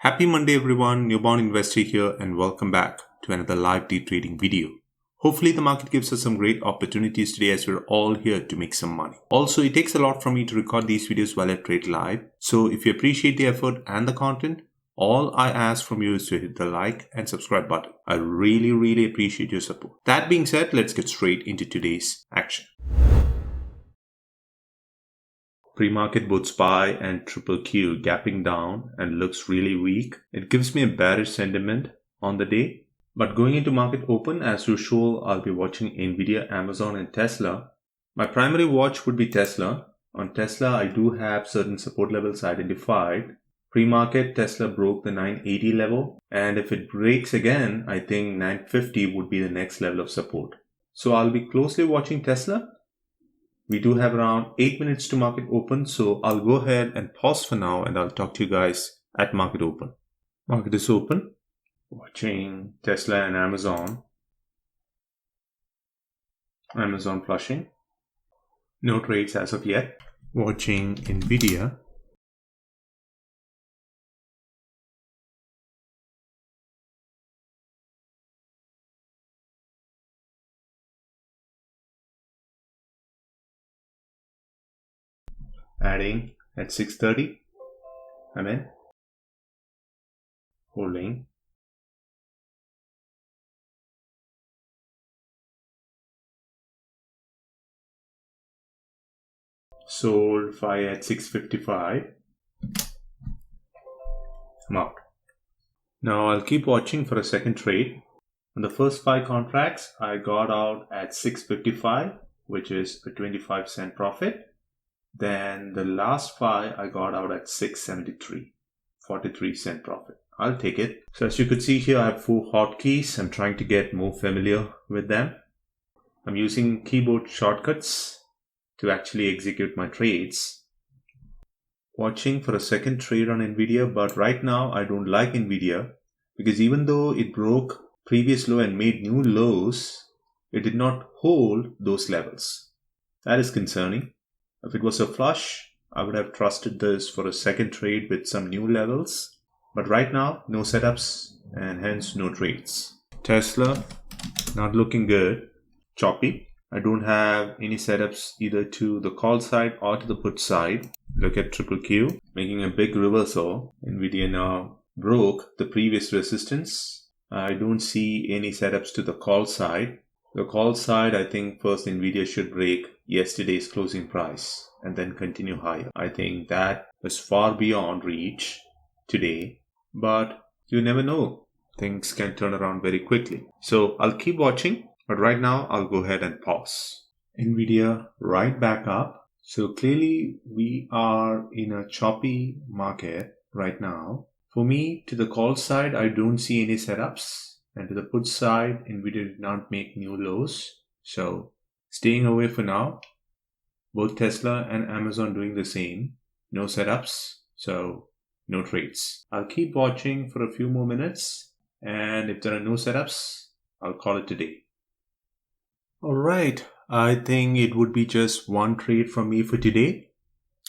Happy Monday everyone, Newborn Investor here and welcome back to another live day trading video. Hopefully the market gives us some great opportunities today as we're all here to make some money. Also, it takes a lot from me to record these videos while I trade live. So if you appreciate the effort and the content, all I ask from you is to hit the like and subscribe button. I really appreciate your support. That being said, let's get straight into today's action. Pre-market both SPY and QQQ gapping down and looks really weak. It gives me a bearish sentiment on the day. But going into market open, as usual, I'll be watching NVIDIA, Amazon and Tesla. My primary watch would be Tesla. On Tesla, I do have certain support levels identified. Pre-market, Tesla broke the 980 level. And if it breaks again, I think 950 would be the next level of support. So I'll be closely watching Tesla. We do have around 8 minutes to market open, so I'll go ahead and pause for now and I'll talk to you guys at market open. Market is open. Watching Tesla and Amazon. Amazon flushing. No trades as of yet. Watching NVIDIA. Adding at 6:30. I'm in. Holding. Sold 5 at 6:55. I'm out. Now I'll keep watching for a second trade. On the first 5 contracts, I got out at 6:55, which is a 25-cent profit. Then the last 5 I got out at 6.73, 43-cent profit. I'll take it. So as you could see here, I have 4 hotkeys. I'm trying to get more familiar with them. I'm using keyboard shortcuts to actually execute my trades. Watching for a second trade on NVIDIA, but right now I don't like NVIDIA because even though it broke previous low and made new lows, it did not hold those levels. That is concerning. If it was a flush, I would have trusted this for a second trade with some new levels. But right now, no setups and hence no trades. Tesla, not looking good. Choppy. I don't have any setups either to the call side or to the put side. Look at QQQ, making a big reversal. NVIDIA now broke the previous resistance. I don't see any setups to the call side. The call side, I think first NVIDIA should break yesterday's closing price and then continue higher. I think that is far beyond reach today, but you never know. Things can turn around very quickly. So I'll keep watching, but right now I'll go ahead and pause. NVIDIA right back up. So clearly we are in a choppy market right now. For me, to the call side, I don't see any setups. And to the put side, NVIDIA did not make new lows. So staying away for now. Both Tesla and Amazon doing the same. No setups. So no trades. I'll keep watching for a few more minutes. And if there are no setups, I'll call it today. Alright. I think it would be just one trade from me for today.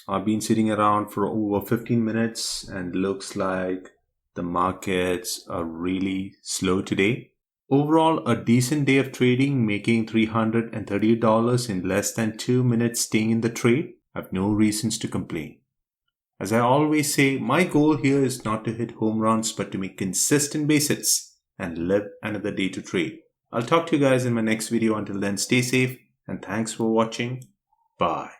I've been sitting around for over 15 minutes and looks like the markets are really slow today. Overall, a decent day of trading, making $338 in less than 2 minutes staying in the trade. I have no reasons to complain. As I always say, my goal here is not to hit home runs, but to make consistent basis and live another day to trade. I'll talk to you guys in my next video. Until then, stay safe and thanks for watching. Bye.